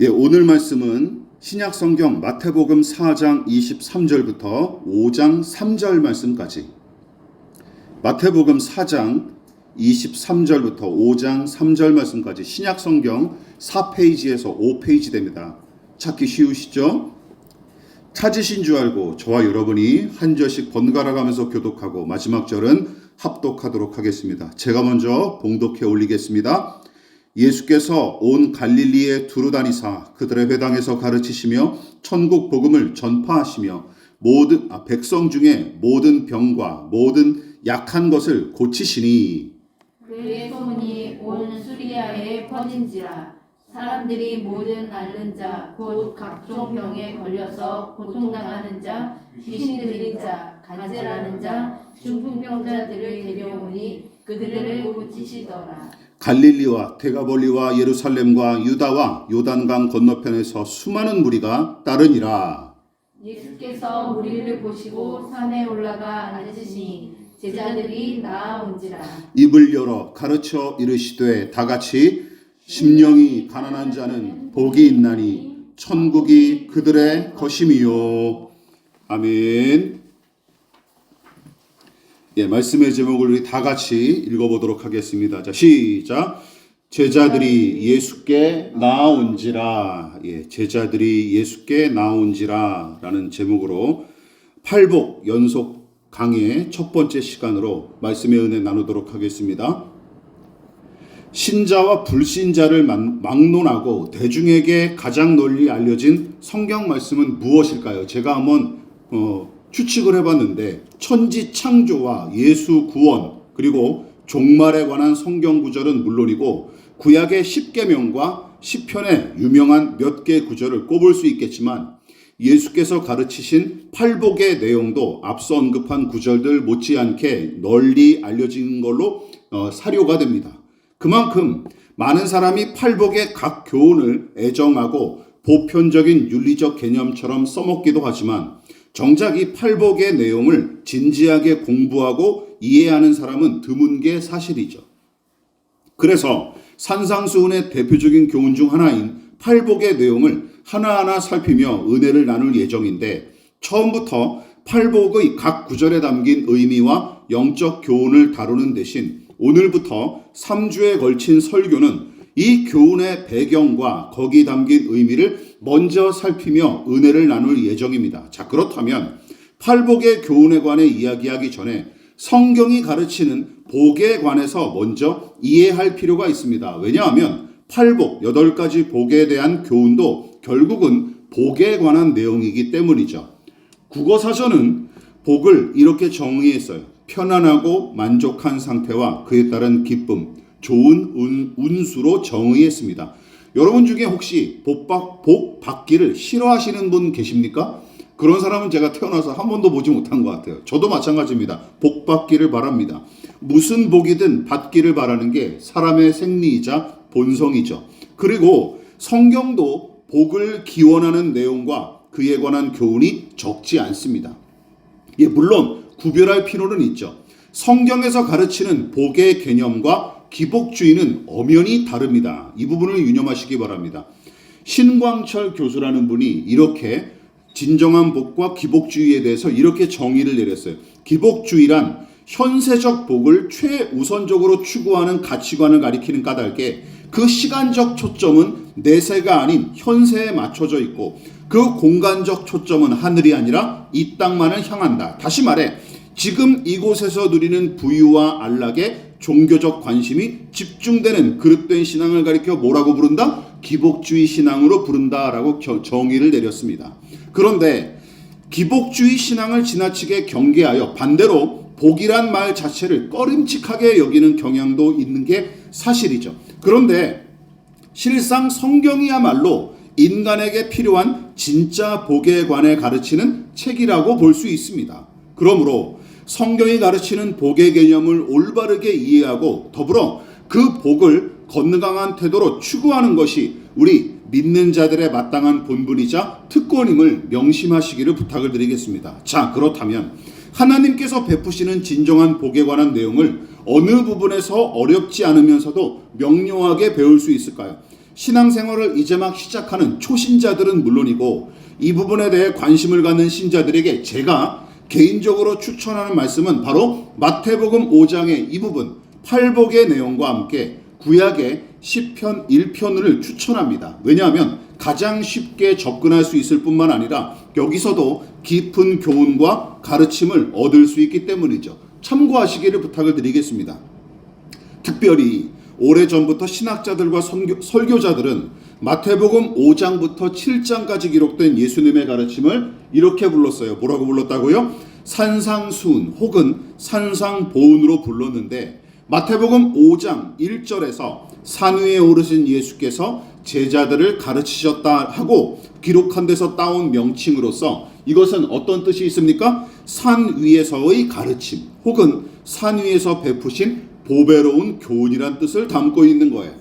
오늘 말씀은 신약 성경 마태복음 4장 23절부터 5장 3절 말씀까지, 마태복음 4장 23절부터 5장 3절 말씀까지 신약 성경 4페이지에서 5페이지 됩니다. 찾기 쉬우시죠? 찾으신 줄 알고 저와 여러분이 한 절씩 번갈아 가면서 교독하고 마지막 절은 합독하도록 하겠습니다. 제가 먼저 봉독해 올리겠습니다. 예수께서 온 갈릴리에 두루 다니사 그들의 회당에서 가르치시며 천국 복음을 전파하시며 모든 백성 중에 모든 병과 모든 약한 것을 고치시니 그의 소문이 온 수리아에 퍼진지라. 사람들이 모든 앓는 자 곧 각종 병에 걸려서 고통당하는 자, 귀신 들린 자, 간질하는 자, 중풍병자들을 데려오니 그들을 고치시더라. 갈릴리와 데가볼리와 예루살렘과 유다와 요단강 건너편에서 수많은 무리가 따르니라. 예수께서 무리를 보시고 산에 올라가 앉으시니 제자들이 나아온지라. 입을 열어 가르쳐 이르시되 다같이 심령이 가난한 자는 복이 있나니 천국이 그들의 것임이요. 아멘. 말씀의 제목을 우리 다 같이 읽어보도록 하겠습니다. 자, 시작. 제자들이 예수께 나아온지라. 제자들이 예수께 나아온지라 라는 제목으로 팔복 연속 강의 첫 번째 시간으로 말씀의 은혜 나누도록 하겠습니다. 신자와 불신자를 막론하고 대중에게 가장 널리 알려진 성경 말씀은 무엇일까요? 제가 한번 추측을 해봤는데 천지 창조와 예수 구원 그리고 종말에 관한 성경 구절은 물론이고 구약의 십계명과 시편의 유명한 몇 개 구절을 꼽을 수 있겠지만 예수께서 가르치신 팔복의 내용도 앞서 언급한 구절들 못지않게 널리 알려진 걸로 사료가 됩니다. 그만큼 많은 사람이 팔복의 각 교훈을 애정하고 보편적인 윤리적 개념처럼 써먹기도 하지만 정작 이 팔복의 내용을 진지하게 공부하고 이해하는 사람은 드문 게 사실이죠. 그래서 산상수훈의 대표적인 교훈 중 하나인 팔복의 내용을 하나하나 살피며 은혜를 나눌 예정인데 처음부터 팔복의 각 구절에 담긴 의미와 영적 교훈을 다루는 대신 오늘부터 3주에 걸친 설교는 이 교훈의 배경과 거기 담긴 의미를 먼저 살피며 은혜를 나눌 예정입니다. 자, 그렇다면 팔복의 교훈에 관해 이야기하기 전에 성경이 가르치는 복에 관해서 먼저 이해할 필요가 있습니다. 왜냐하면 팔복, 8가지 복에 대한 교훈도 결국은 복에 관한 내용이기 때문이죠. 국어사전은 복을 이렇게 정의했어요. 편안하고 만족한 상태와 그에 따른 기쁨, 좋은 운수로 정의했습니다. 여러분 중에 혹시 복 받기를 싫어하시는 분 계십니까? 그런 사람은 제가 태어나서 한 번도 보지 못한 것 같아요. 저도 마찬가지입니다. 복 받기를 바랍니다. 무슨 복이든 받기를 바라는 게 사람의 생리이자 본성이죠. 그리고 성경도 복을 기원하는 내용과 그에 관한 교훈이 적지 않습니다. 물론 구별할 필요는 있죠. 성경에서 가르치는 복의 개념과 기복주의는 엄연히 다릅니다. 이 부분을 유념하시기 바랍니다. 신광철 교수라는 분이 이렇게 진정한 복과 기복주의에 대해서 이렇게 정의를 내렸어요. 기복주의란 현세적 복을 최우선적으로 추구하는 가치관을 가리키는 까닭에 그 시간적 초점은 내세가 아닌 현세에 맞춰져 있고 그 공간적 초점은 하늘이 아니라 이 땅만을 향한다. 다시 말해 지금 이곳에서 누리는 부유와 안락에 종교적 관심이 집중되는 그릇된 신앙을 가리켜 뭐라고 부른다? 기복주의 신앙으로 부른다라고 정의를 내렸습니다. 그런데 기복주의 신앙을 지나치게 경계하여 반대로 복이란 말 자체를 꺼림칙하게 여기는 경향도 있는 게 사실이죠. 그런데 실상 성경이야말로 인간에게 필요한 진짜 복에 관해 가르치는 책이라고 볼 수 있습니다. 그러므로 성경이 가르치는 복의 개념을 올바르게 이해하고 더불어 그 복을 건강한 태도로 추구하는 것이 우리 믿는 자들의 마땅한 본분이자 특권임을 명심하시기를 부탁을 드리겠습니다. 자, 그렇다면 하나님께서 베푸시는 진정한 복에 관한 내용을 어느 부분에서 어렵지 않으면서도 명료하게 배울 수 있을까요? 신앙생활을 이제 막 시작하는 초신자들은 물론이고 이 부분에 대해 관심을 갖는 신자들에게 제가 개인적으로 추천하는 말씀은 바로 마태복음 5장의 이 부분 팔복의 내용과 함께 구약의 시편 1편을 추천합니다. 왜냐하면 가장 쉽게 접근할 수 있을 뿐만 아니라 여기서도 깊은 교훈과 가르침을 얻을 수 있기 때문이죠. 참고하시기를 부탁을 드리겠습니다. 특별히 오래전부터 신학자들과 설교자들은 마태복음 5장부터 7장까지 기록된 예수님의 가르침을 이렇게 불렀어요. 뭐라고 불렀다고요? 산상수훈 혹은 산상보훈으로 불렀는데 마태복음 5장 1절에서 산 위에 오르신 예수께서 제자들을 가르치셨다 하고 기록한 데서 따온 명칭으로서 이것은 어떤 뜻이 있습니까? 산 위에서의 가르침 혹은 산 위에서 베푸신 보배로운 교훈이란 뜻을 담고 있는 거예요.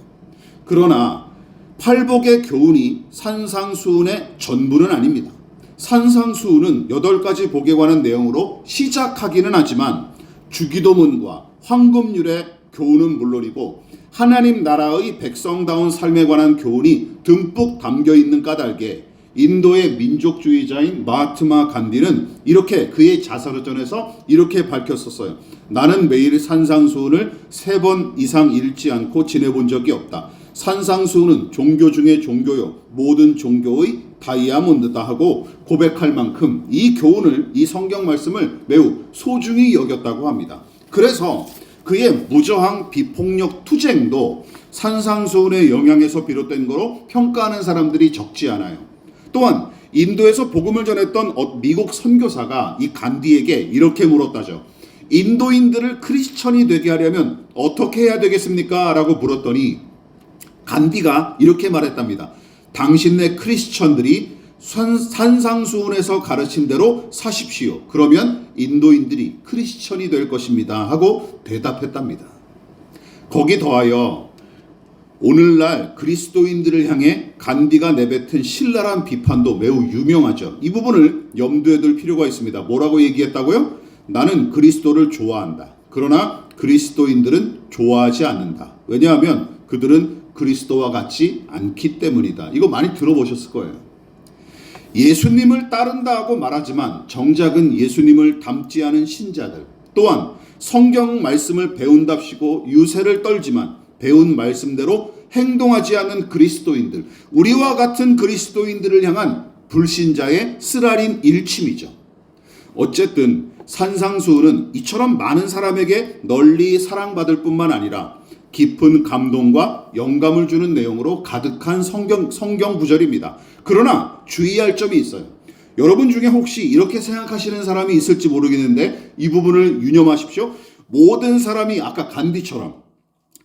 그러나 팔복의 교훈이 산상수훈의 전부는 아닙니다. 산상수훈은 8가지 복에 관한 내용으로 시작하기는 하지만 주기도문과 황금률의 교훈은 물론이고 하나님 나라의 백성다운 삶에 관한 교훈이 듬뿍 담겨 있는 까닭에 인도의 민족주의자인 마하트마 간디는 이렇게 그의 자서전에서 이렇게 밝혔었어요. 나는 매일 산상수훈을 3번 이상 읽지 않고 지내본 적이 없다. 산상수훈은 종교 중의 종교요 모든 종교의 다이아몬드다 하고 고백할 만큼 이 교훈을 이 성경 말씀을 매우 소중히 여겼다고 합니다. 그래서 그의 무저항 비폭력 투쟁도 산상수훈의 영향에서 비롯된 거로 평가하는 사람들이 적지 않아요. 또한 인도에서 복음을 전했던 미국 선교사가 이 간디에게 이렇게 물었다죠. 인도인들을 크리스천이 되게 하려면 어떻게 해야 되겠습니까? 라고 물었더니 간디가 이렇게 말했답니다. 당신네 크리스천들이 산상수훈에서 가르친 대로 사십시오. 그러면 인도인들이 크리스천이 될 것입니다. 하고 대답했답니다. 거기 더하여 오늘날 그리스도인들을 향해 간디가 내뱉은 신랄한 비판도 매우 유명하죠. 이 부분을 염두에 둘 필요가 있습니다. 뭐라고 얘기했다고요? 나는 그리스도를 좋아한다. 그러나 그리스도인들은 좋아하지 않는다. 왜냐하면 그들은 그리스도와 같지 않기 때문이다. 이거 많이 들어보셨을 거예요. 예수님을 따른다 하고 말하지만 정작은 예수님을 닮지 않은 신자들, 또한 성경 말씀을 배운답시고 유세를 떨지만 배운 말씀대로 행동하지 않는 그리스도인들, 우리와 같은 그리스도인들을 향한 불신자의 쓰라린 일침이죠. 어쨌든 산상수훈은 이처럼 많은 사람에게 널리 사랑받을 뿐만 아니라 깊은 감동과 영감을 주는 내용으로 가득한 성경 구절입니다. 그러나 주의할 점이 있어요. 여러분 중에 혹시 이렇게 생각하시는 사람이 있을지 모르겠는데 이 부분을 유념하십시오. 모든 사람이 아까 간디처럼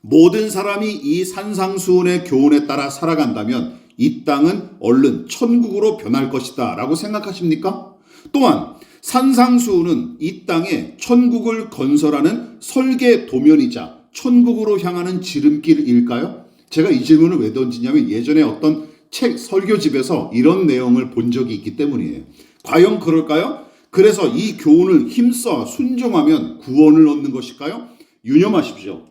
모든 사람이 이 산상수훈의 교훈에 따라 살아간다면 이 땅은 얼른 천국으로 변할 것이다 라고 생각하십니까? 또한 산상수훈은 이 땅에 천국을 건설하는 설계 도면이자 천국으로 향하는 지름길일까요? 제가 이 질문을 왜 던지냐면 예전에 어떤 책 설교집에서 이런 내용을 본 적이 있기 때문이에요. 과연 그럴까요? 그래서 이 교훈을 힘써 순종하면 구원을 얻는 것일까요? 유념하십시오.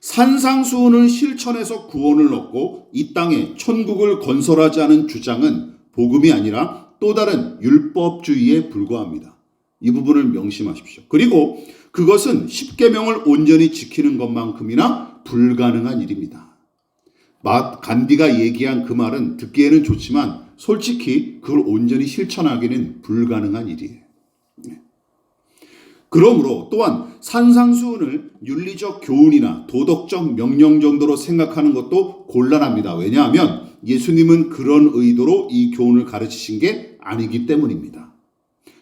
산상수훈을 실천해서 구원을 얻고 이 땅에 천국을 건설하지 않은 주장은 복음이 아니라 또 다른 율법주의에 불과합니다. 이 부분을 명심하십시오. 그리고 그것은 십계명을 온전히 지키는 것만큼이나 불가능한 일입니다. 간디가 얘기한 그 말은 듣기에는 좋지만 솔직히 그걸 온전히 실천하기는 불가능한 일이에요. 그러므로 또한 산상수훈을 윤리적 교훈이나 도덕적 명령 정도로 생각하는 것도 곤란합니다. 왜냐하면 예수님은 그런 의도로 이 교훈을 가르치신 게 아니기 때문입니다.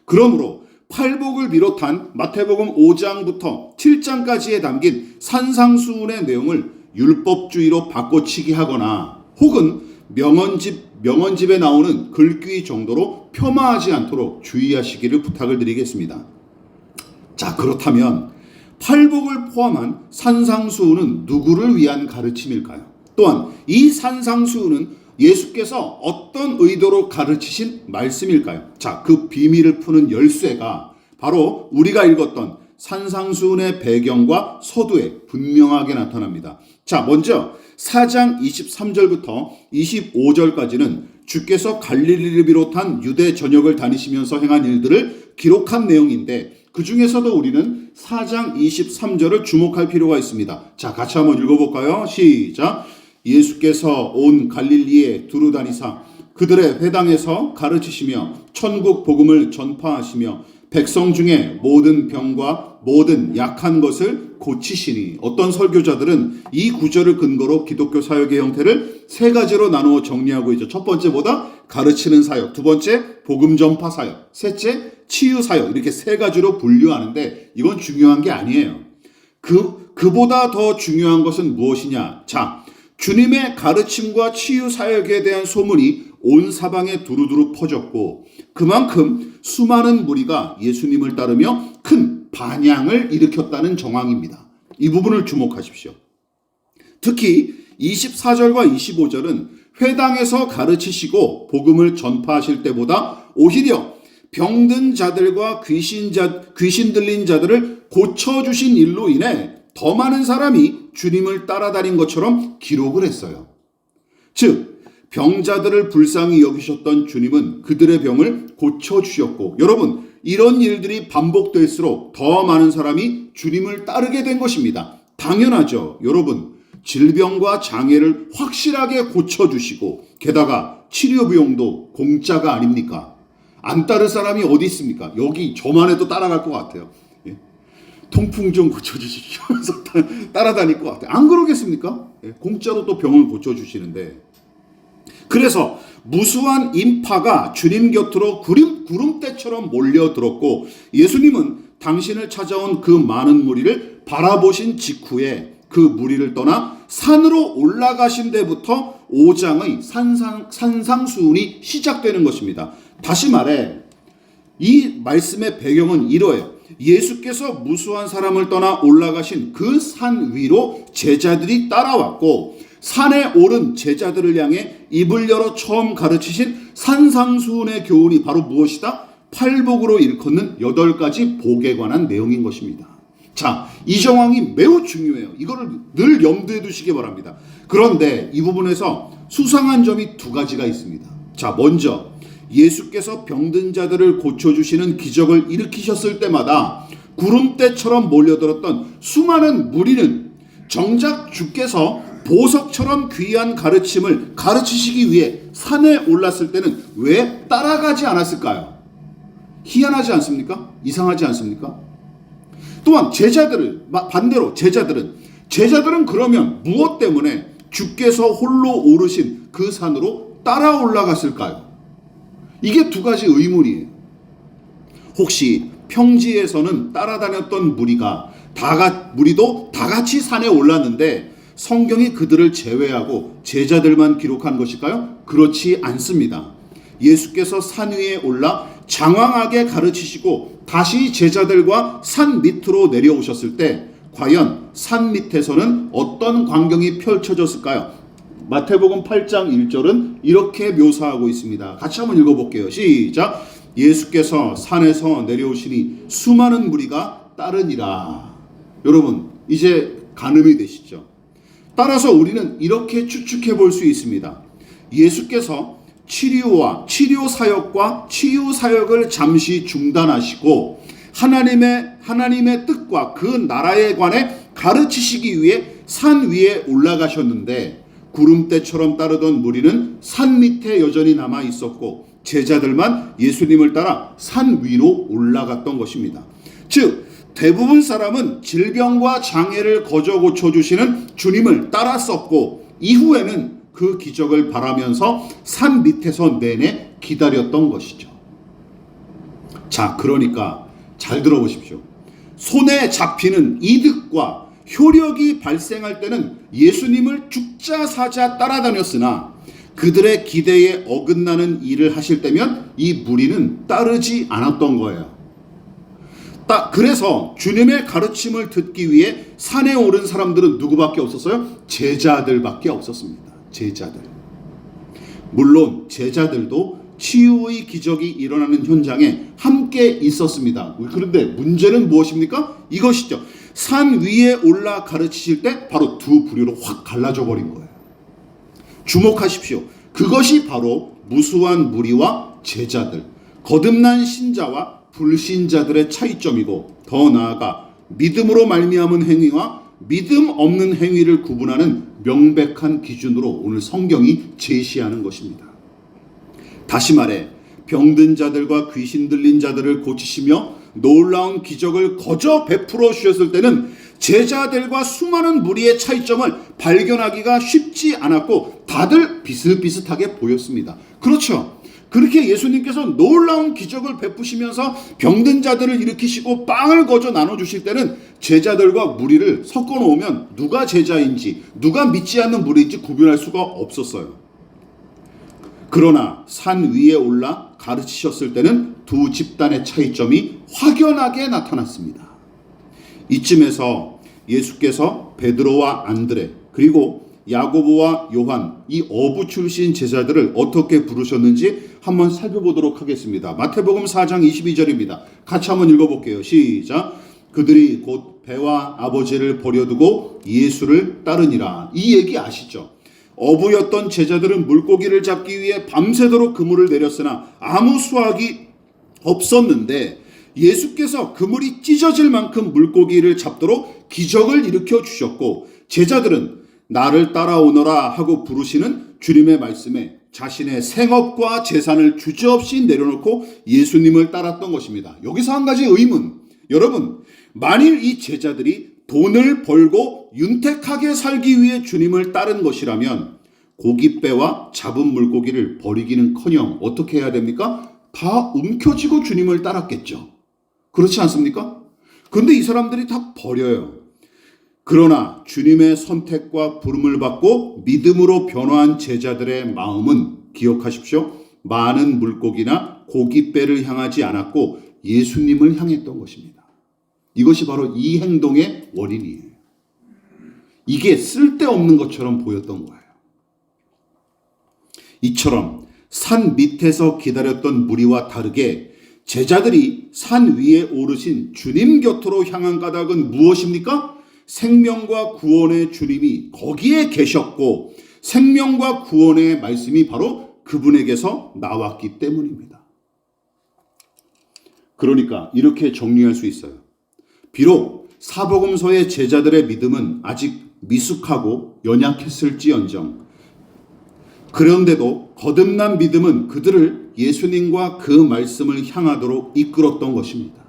그러므로 팔복을 비롯한 마태복음 5장부터 7장까지에 담긴 산상수훈의 내용을 율법주의로 바꿔치기 하거나 혹은 명언집에 나오는 글귀 정도로 폄하하지 않도록 주의하시기를 부탁을 드리겠습니다. 자, 그렇다면 팔복을 포함한 산상수훈은 누구를 위한 가르침일까요? 또한 이 산상수훈은 예수께서 어떤 의도로 가르치신 말씀일까요? 자, 그 비밀을 푸는 열쇠가 바로 우리가 읽었던 산상수훈의 배경과 서두에 분명하게 나타납니다. 자, 먼저 4장 23절부터 25절까지는 주께서 갈릴리를 비롯한 유대 전역을 다니시면서 행한 일들을 기록한 내용인데 그 중에서도 우리는 4장 23절을 주목할 필요가 있습니다. 자, 같이 한번 읽어볼까요? 시작. 예수께서 온 갈릴리에 두루 다니사 그들의 회당에서 가르치시며 천국 복음을 전파하시며 백성 중에 모든 병과 모든 약한 것을 고치시니. 어떤 설교자들은 이 구절을 근거로 기독교 사역의 형태를 세 가지로 나누어 정리하고 있죠. 첫 번째 뭐다? 가르치는 사역. 두 번째 복음 전파 사역. 셋째 치유 사역. 이렇게 세 가지로 분류하는데 이건 중요한 게 아니에요. 그보다 더 중요한 것은 무엇이냐? 자, 주님의 가르침과 치유 사역에 대한 소문이 온 사방에 두루두루 퍼졌고 그만큼 수많은 무리가 예수님을 따르며 큰 반향을 일으켰다는 정황입니다. 이 부분을 주목하십시오. 특히 24절과 25절은 회당에서 가르치시고 복음을 전파하실 때보다 오히려 병든 자들과 귀신 들린 자들을 고쳐주신 일로 인해 더 많은 사람이 주님을 따라다닌 것처럼 기록을 했어요. 즉 병자들을 불쌍히 여기셨던 주님은 그들의 병을 고쳐주셨고, 여러분 이런 일들이 반복될수록 더 많은 사람이 주님을 따르게 된 것입니다. 당연하죠. 여러분 질병과 장애를 확실하게 고쳐주시고 게다가 치료 비용도 공짜가 아닙니까? 안 따를 사람이 어디 있습니까? 여기 저만 해도 따라갈 것 같아요. 통풍 좀 고쳐주십시오 하면서 따라다닐 것 같아요. 안 그러겠습니까? 공짜로 또 병을 고쳐주시는데, 그래서 무수한 인파가 주님 곁으로 구름대처럼 몰려들었고 예수님은 당신을 찾아온 그 많은 무리를 바라보신 직후에 그 무리를 떠나 산으로 올라가신 데부터 5장의 산상수훈이 시작되는 것입니다. 다시 말해 이 말씀의 배경은 이러해요. 예수께서 무수한 사람을 떠나 올라가신 그 산 위로 제자들이 따라왔고 산에 오른 제자들을 향해 입을 열어 처음 가르치신 산상수훈의 교훈이 바로 무엇이다? 팔복으로 일컫는 8가지 복에 관한 내용인 것입니다. 자, 이 정황이 매우 중요해요. 이거를 늘 염두에 두시기 바랍니다. 그런데 이 부분에서 수상한 점이 2가지가 있습니다. 자, 먼저 예수께서 병든 자들을 고쳐주시는 기적을 일으키셨을 때마다 구름대처럼 몰려들었던 수많은 무리는 정작 주께서 보석처럼 귀한 가르침을 가르치시기 위해 산에 올랐을 때는 왜 따라가지 않았을까요? 희한하지 않습니까? 이상하지 않습니까? 또한 반대로 제자들은 그러면 무엇 때문에 주께서 홀로 오르신 그 산으로 따라 올라갔을까요? 이게 2가지 의문이에요. 혹시 평지에서는 따라다녔던 무리도 다 같이 산에 올랐는데 성경이 그들을 제외하고 제자들만 기록한 것일까요? 그렇지 않습니다. 예수께서 산 위에 올라 장황하게 가르치시고 다시 제자들과 산 밑으로 내려오셨을 때 과연 산 밑에서는 어떤 광경이 펼쳐졌을까요? 마태복음 8장 1절은 이렇게 묘사하고 있습니다. 같이 한번 읽어볼게요. 시작. 예수께서 산에서 내려오시니 수많은 무리가 따르니라. 여러분 이제 가늠이 되시죠? 따라서 우리는 이렇게 추측해 볼 수 있습니다. 예수께서 치료 사역과 치유 사역을 잠시 중단하시고 하나님의 뜻과 그 나라에 관해 가르치시기 위해 산 위에 올라가셨는데 구름대처럼 따르던 무리는 산 밑에 여전히 남아 있었고 제자들만 예수님을 따라 산 위로 올라갔던 것입니다. 즉 대부분 사람은 질병과 장애를 거저 고쳐주시는 주님을 따랐었고 이후에는 그 기적을 바라면서 산 밑에서 내내 기다렸던 것이죠. 자, 그러니까 잘 들어보십시오. 손에 잡히는 이득과 효력이 발생할 때는 예수님을 죽자 사자 따라다녔으나 그들의 기대에 어긋나는 일을 하실 때면 이 무리는 따르지 않았던 거예요. 그래서 주님의 가르침을 듣기 위해 산에 오른 사람들은 누구밖에 없었어요? 제자들밖에 없었습니다. 제자들. 물론 제자들도 치유의 기적이 일어나는 현장에 함께 있었습니다. 그런데 문제는 무엇입니까? 이것이죠. 산 위에 올라 가르치실 때 바로 두 부류로 확 갈라져 버린 거예요. 주목하십시오. 그것이 바로 무수한 무리와 제자들, 거듭난 신자와 불신자들의 차이점이고, 더 나아가 믿음으로 말미암은 행위와 믿음 없는 행위를 구분하는 명백한 기준으로 오늘 성경이 제시하는 것입니다. 다시 말해 병든 자들과 귀신 들린 자들을 고치시며 놀라운 기적을 거저 베풀어 주셨을 때는 제자들과 수많은 무리의 차이점을 발견하기가 쉽지 않았고 다들 비슷비슷하게 보였습니다. 그렇죠. 그렇게 예수님께서 놀라운 기적을 베푸시면서 병든 자들을 일으키시고 빵을 거저 나눠주실 때는 제자들과 무리를 섞어 놓으면 누가 제자인지 누가 믿지 않는 무리인지 구별할 수가 없었어요. 그러나 산 위에 올라 가르치셨을 때는 두 집단의 차이점이 확연하게 나타났습니다. 이쯤에서 예수께서 베드로와 안드레 그리고 야고보와 요한, 이 어부 출신 제자들을 어떻게 부르셨는지 한번 살펴보도록 하겠습니다. 마태복음 4장 22절입니다. 같이 한번 읽어볼게요. 시작. 그들이 곧 배와 아버지를 버려두고 예수를 따르니라. 이 얘기 아시죠? 어부였던 제자들은 물고기를 잡기 위해 밤새도록 그물을 내렸으나 아무 수확이 없었는데 예수께서 그물이 찢어질 만큼 물고기를 잡도록 기적을 일으켜 주셨고, 제자들은 나를 따라오너라 하고 부르시는 주님의 말씀에 자신의 생업과 재산을 주저없이 내려놓고 예수님을 따랐던 것입니다. 여기서 한 가지 의문. 여러분, 만일 이 제자들이 돈을 벌고 윤택하게 살기 위해 주님을 따른 것이라면 고깃배와 잡은 물고기를 버리기는커녕 어떻게 해야 됩니까? 다 움켜쥐고 주님을 따랐겠죠. 그렇지 않습니까? 그런데 이 사람들이 다 버려요. 그러나 주님의 선택과 부름을 받고 믿음으로 변화한 제자들의 마음은, 기억하십시오, 많은 물고기나 고깃배를 향하지 않았고 예수님을 향했던 것입니다. 이것이 바로 이 행동의 원인이에요. 이게 쓸데없는 것처럼 보였던 거예요. 이처럼 산 밑에서 기다렸던 무리와 다르게 제자들이 산 위에 오르신 주님 곁으로 향한 까닭은 무엇입니까? 생명과 구원의 주님이 거기에 계셨고 생명과 구원의 말씀이 바로 그분에게서 나왔기 때문입니다. 그러니까 이렇게 정리할 수 있어요. 비록 사복음서의 제자들의 믿음은 아직 미숙하고 연약했을지언정, 그런데도 거듭난 믿음은 그들을 예수님과 그 말씀을 향하도록 이끌었던 것입니다.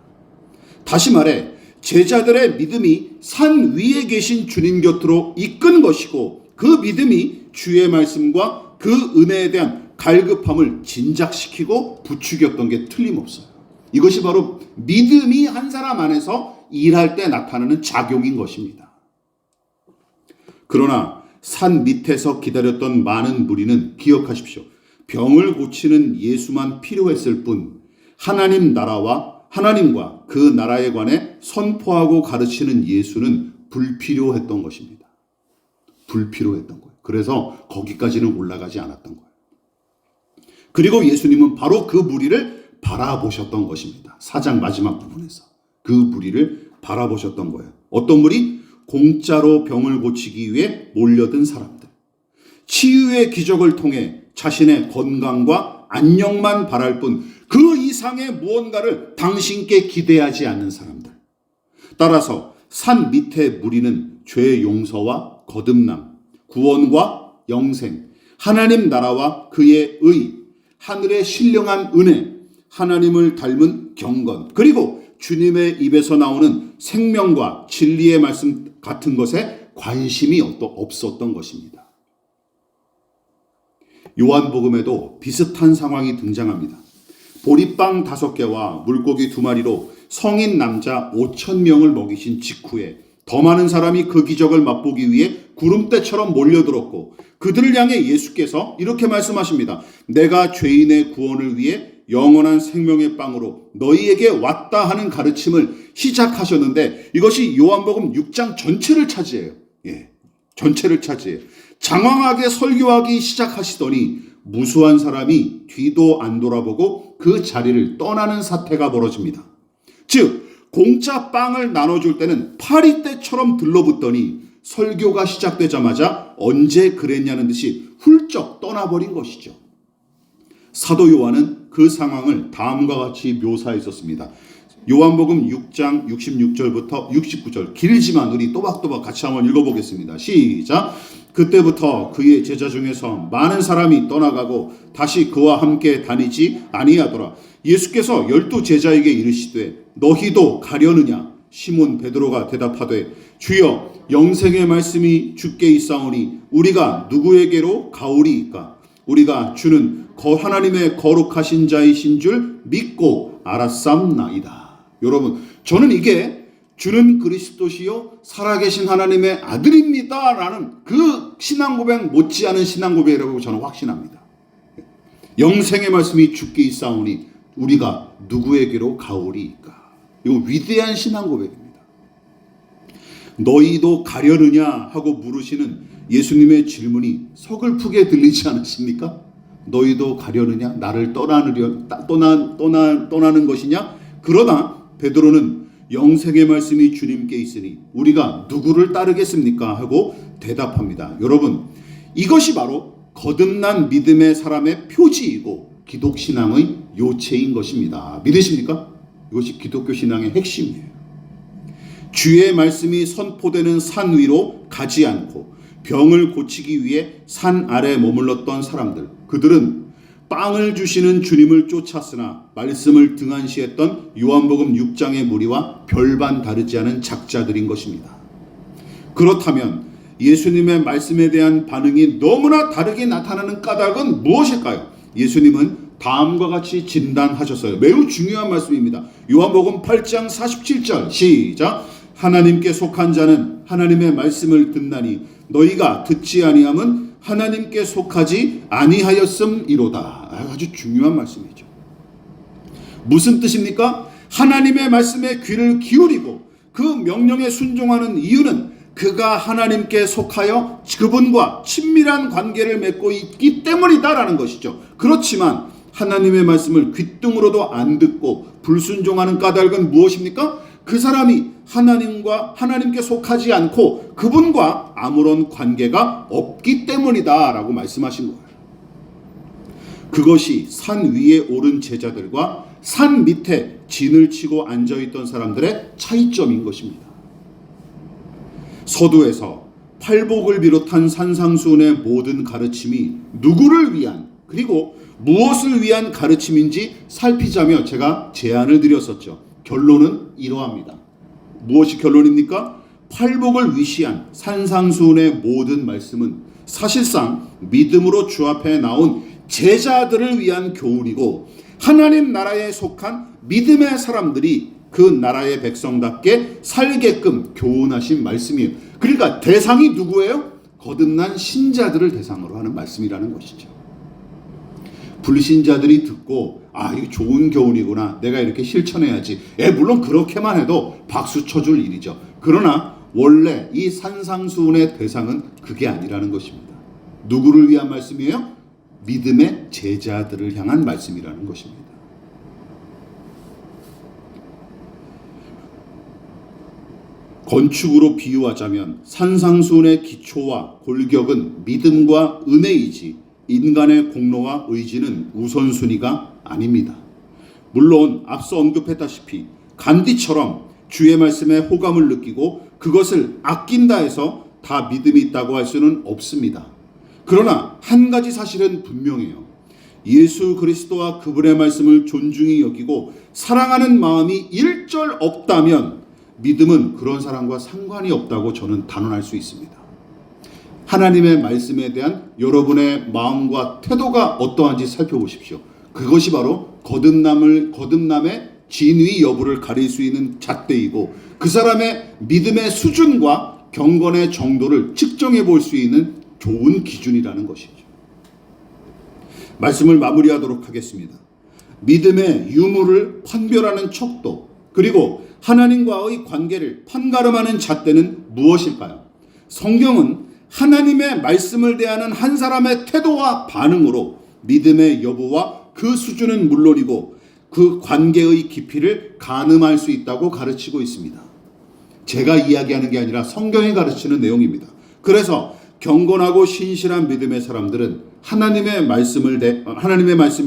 다시 말해 제자들의 믿음이 산 위에 계신 주님 곁으로 이끈 것이고, 그 믿음이 주의 말씀과 그 은혜에 대한 갈급함을 진작시키고 부추겼던 게 틀림없어요. 이것이 바로 믿음이 한 사람 안에서 일할 때 나타나는 작용인 것입니다. 그러나 산 밑에서 기다렸던 많은 무리는, 기억하십시오, 병을 고치는 예수만 필요했을 뿐 하나님 나라와 하나님과 그 나라에 관해 선포하고 가르치는 예수는 불필요했던 것입니다. 불필요했던 거예요. 그래서 거기까지는 올라가지 않았던 거예요. 그리고 예수님은 바로 그 무리를 바라보셨던 것입니다. 4장 마지막 부분에서 그 무리를 바라보셨던 거예요. 어떤 무리? 공짜로 병을 고치기 위해 몰려든 사람들. 치유의 기적을 통해 자신의 건강과 안녕만 바랄 뿐 그 이상의 무언가를 당신께 기대하지 않는 사람들. 따라서 산 밑의 무리는 죄의 용서와 거듭남, 구원과 영생, 하나님 나라와 그의 의, 하늘의 신령한 은혜, 하나님을 닮은 경건, 그리고 주님의 입에서 나오는 생명과 진리의 말씀 같은 것에 관심이 없었던 것입니다. 요한복음에도 비슷한 상황이 등장합니다. 보리빵 5개와 물고기 2마리로 성인 남자 5,000명을 먹이신 직후에 더 많은 사람이 그 기적을 맛보기 위해 구름대처럼 몰려들었고, 그들을 향해 예수께서 이렇게 말씀하십니다. 내가 죄인의 구원을 위해 영원한 생명의 빵으로 너희에게 왔다 하는 가르침을 시작하셨는데, 이것이 요한복음 6장 전체를 차지해요. 전체를 차지해요. 장황하게 설교하기 시작하시더니 무수한 사람이 뒤도 안 돌아보고 그 자리를 떠나는 사태가 벌어집니다. 즉 공짜 빵을 나눠줄 때는 파리떼처럼 들러붙더니 설교가 시작되자마자 언제 그랬냐는 듯이 훌쩍 떠나버린 것이죠. 사도 요한은 그 상황을 다음과 같이 묘사했었습니다. 요한복음 6장 66절부터 69절, 길지만 우리 또박또박 같이 한번 읽어보겠습니다. 시작. 그때부터 그의 제자 중에서 많은 사람이 떠나가고 다시 그와 함께 다니지 아니하더라. 예수께서 12 제자에게 이르시되 너희도 가려느냐? 시몬 베드로가 대답하되 주여, 영생의 말씀이 주께 있사오니 우리가 누구에게로 가오리이까? 우리가 주는 하나님의 거룩하신 자이신 줄 믿고 알았삼나이다. 여러분, 저는 이게 주는 그리스도시요 살아계신 하나님의 아들입니다 라는 그 신앙고백 못지않은 신앙고백이라고 저는 확신합니다. 영생의 말씀이 주께 있사오니 우리가 누구에게로 가오리이까? 이거 위대한 신앙고백입니다. 너희도 가려느냐 하고 물으시는 예수님의 질문이 서글프게 들리지 않으십니까? 너희도 가려느냐? 나를 떠나는 것이냐? 그러나 베드로는 영생의 말씀이 주님께 있으니 우리가 누구를 따르겠습니까? 하고 대답합니다. 여러분, 이것이 바로 거듭난 믿음의 사람의 표지이고 기독신앙의 요체인 것입니다. 믿으십니까? 이것이 기독교 신앙의 핵심이에요. 주의 말씀이 선포되는 산 위로 가지 않고 병을 고치기 위해 산 아래 머물렀던 사람들, 그들은 빵을 주시는 주님을 쫓았으나 말씀을 등한시했던 요한복음 6장의 무리와 별반 다르지 않은 작자들인 것입니다. 그렇다면 예수님의 말씀에 대한 반응이 너무나 다르게 나타나는 까닭은 무엇일까요? 예수님은 다음과 같이 진단하셨어요. 매우 중요한 말씀입니다. 요한복음 8장 47절 시작. 하나님께 속한 자는 하나님의 말씀을 듣나니 너희가 듣지 아니함은 하나님께 속하지 아니하였음이로다. 아주 중요한 말씀이죠. 무슨 뜻입니까? 하나님의 말씀에 귀를 기울이고 그 명령에 순종하는 이유는 그가 하나님께 속하여 그분과 친밀한 관계를 맺고 있기 때문이다라는 것이죠. 그렇지만 하나님의 말씀을 귓등으로도 안 듣고 불순종하는 까닭은 무엇입니까? 그 사람이 하나님께 속하지 않고 그분과 아무런 관계가 없기 때문이다 라고 말씀하신 거예요. 그것이 산 위에 오른 제자들과 산 밑에 진을 치고 앉아있던 사람들의 차이점인 것입니다. 서두에서 팔복을 비롯한 산상수훈의 모든 가르침이 누구를 위한 그리고 무엇을 위한 가르침인지 살피자며 제가 제안을 드렸었죠. 결론은 이러합니다. 무엇이 결론입니까? 팔복을 위시한 산상수훈의 모든 말씀은 사실상 믿음으로 주 앞에 나온 제자들을 위한 교훈이고 하나님 나라에 속한 믿음의 사람들이 그 나라의 백성답게 살게끔 교훈하신 말씀이에요. 그러니까 대상이 누구예요? 거듭난 신자들을 대상으로 하는 말씀이라는 것이죠. 불신자들이 듣고 이거 좋은 교훈이구나, 내가 이렇게 실천해야지, 물론 그렇게만 해도 박수 쳐줄 일이죠. 그러나 원래 이 산상수훈의 대상은 그게 아니라는 것입니다. 누구를 위한 말씀이에요? 믿음의 제자들을 향한 말씀이라는 것입니다. 건축으로 비유하자면 산상수훈의 기초와 골격은 믿음과 은혜이지 인간의 공로와 의지는 우선순위가 아닙니다. 물론 앞서 언급했다시피 간디처럼 주의 말씀에 호감을 느끼고 그것을 아낀다 해서 다 믿음이 있다고 할 수는 없습니다. 그러나 한 가지 사실은 분명해요. 예수 그리스도와 그분의 말씀을 존중히 여기고 사랑하는 마음이 일절 없다면 믿음은 그런 사람과 상관이 없다고 저는 단언할 수 있습니다. 하나님의 말씀에 대한 여러분의 마음과 태도가 어떠한지 살펴보십시오. 그것이 바로 거듭남의 진위 여부를 가릴 수 있는 잣대이고 그 사람의 믿음의 수준과 경건의 정도를 측정해 볼 수 있는 좋은 기준이라는 것이죠. 말씀을 마무리하도록 하겠습니다. 믿음의 유무를 판별하는 척도 그리고 하나님과의 관계를 판가름하는 잣대는 무엇일까요? 성경은 하나님의 말씀을 대하는 한 사람의 태도와 반응으로 믿음의 여부와 그 수준은 물론이고 그 관계의 깊이를 가늠할 수 있다고 가르치고 있습니다. 제가 이야기하는 게 아니라 성경이 가르치는 내용입니다. 그래서 경건하고 신실한 믿음의 사람들은 하나님의 말씀에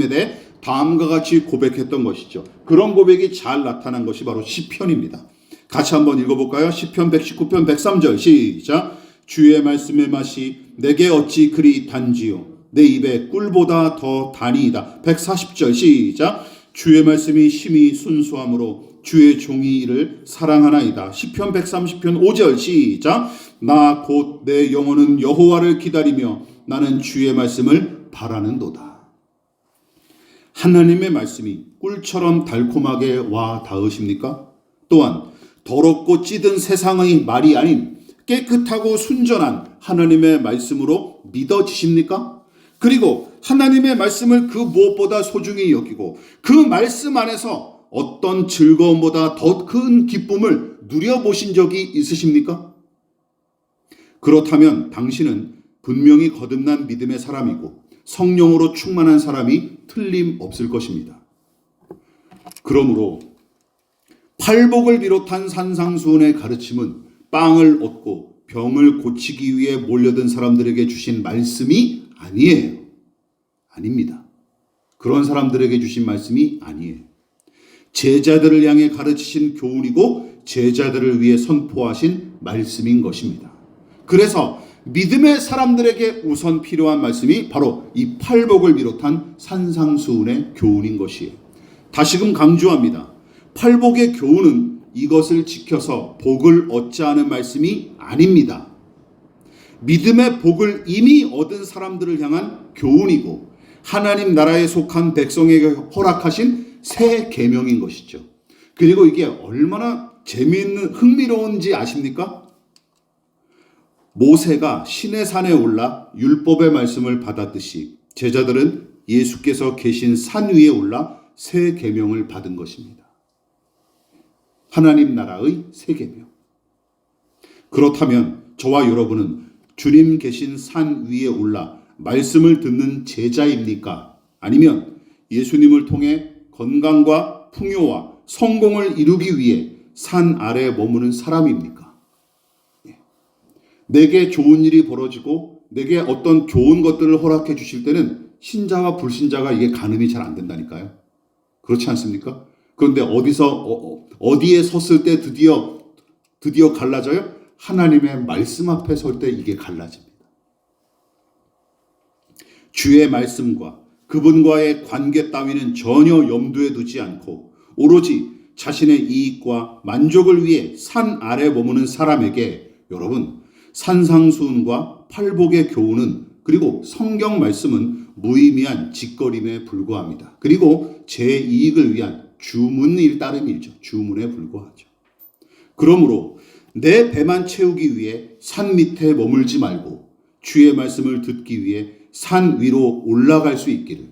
대해 다음과 같이 고백했던 것이죠. 그런 고백이 잘 나타난 것이 바로 시편입니다. 같이 한번 읽어볼까요? 시편 119편 103절 시작. 주의 말씀의 맛이 내게 어찌 그리 단지요 내 입에 꿀보다 더 다니이다. 140절 시작. 주의 말씀이 심히 순수함으로 주의 종이 이를 사랑하나이다. 시편 130편 5절 시작. 나 곧 내 영혼은 여호와를 기다리며 나는 주의 말씀을 바라는도다. 하나님의 말씀이 꿀처럼 달콤하게 와 닿으십니까? 또한 더럽고 찌든 세상의 말이 아닌 깨끗하고 순전한 하나님의 말씀으로 믿어지십니까? 그리고 하나님의 말씀을 그 무엇보다 소중히 여기고 그 말씀 안에서 어떤 즐거움보다 더 큰 기쁨을 누려보신 적이 있으십니까? 그렇다면 당신은 분명히 거듭난 믿음의 사람이고 성령으로 충만한 사람이 틀림없을 것입니다. 그러므로 팔복을 비롯한 산상수훈의 가르침은 빵을 얻고 병을 고치기 위해 몰려든 사람들에게 주신 말씀이 아니에요. 아닙니다. 그런 사람들에게 주신 말씀이 아니에요. 제자들을 향해 가르치신 교훈이고 제자들을 위해 선포하신 말씀인 것입니다. 그래서 믿음의 사람들에게 우선 필요한 말씀이 바로 이 팔복을 비롯한 산상수훈의 교훈인 것이에요. 다시금 강조합니다. 팔복의 교훈은 이것을 지켜서 복을 얻자 하는 말씀이 아닙니다. 믿음의 복을 이미 얻은 사람들을 향한 교훈이고 하나님 나라에 속한 백성에게 허락하신 새 계명인 것이죠. 그리고 이게 얼마나 재미있는 흥미로운지 아십니까? 모세가 시내산에 올라 율법의 말씀을 받았듯이 제자들은 예수께서 계신 산 위에 올라 새 계명을 받은 것입니다. 하나님 나라의 새 계명. 그렇다면 저와 여러분은 주님 계신 산 위에 올라 말씀을 듣는 제자입니까? 아니면 예수님을 통해 건강과 풍요와 성공을 이루기 위해 산 아래에 머무는 사람입니까? 내게 좋은 일이 벌어지고 내게 어떤 좋은 것들을 허락해 주실 때는 신자와 불신자가 이게 가늠이 잘 안 된다니까요. 그렇지 않습니까? 그런데 어디에 섰을 때 드디어 갈라져요? 하나님의 말씀 앞에 설 때 이게 갈라집니다. 주의 말씀과 그분과의 관계 따위는 전혀 염두에 두지 않고 오로지 자신의 이익과 만족을 위해 산 아래 머무는 사람에게 여러분 산상수훈과 팔복의 교훈은 그리고 성경 말씀은 무의미한 짓거림에 불과합니다. 그리고 제 이익을 위한 주문일 따름이죠. 주문에 불과하죠. 그러므로 내 배만 채우기 위해 산 밑에 머물지 말고 주의 말씀을 듣기 위해 산 위로 올라갈 수 있기를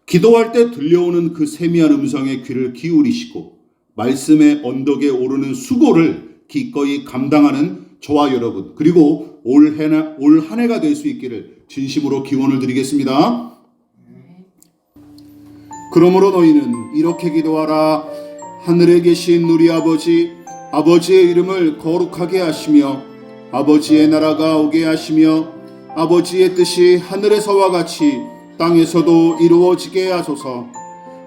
기도할 때 들려오는 그 세미한 음성에 귀를 기울이시고 말씀의 언덕에 오르는 수고를 기꺼이 감당하는 저와 여러분 그리고 올 한 해가 될 수 있기를 진심으로 기원을 드리겠습니다. 그러므로 너희는 이렇게 기도하라. 하늘에 계신 우리 아버지, 아버지의 이름을 거룩하게 하시며 아버지의 나라가 오게 하시며 아버지의 뜻이 하늘에서와 같이 땅에서도 이루어지게 하소서.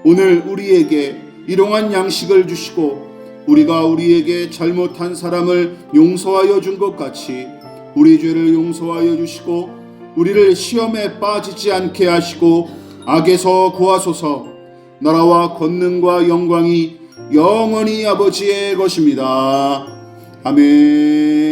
오늘 우리에게 일용할 양식을 주시고 우리가 우리에게 잘못한 사람을 용서하여 준 것 같이 우리 죄를 용서하여 주시고 우리를 시험에 빠지지 않게 하시고 악에서 구하소서. 나라와 권능과 영광이 영원히 아버지의 것입니다. 아멘.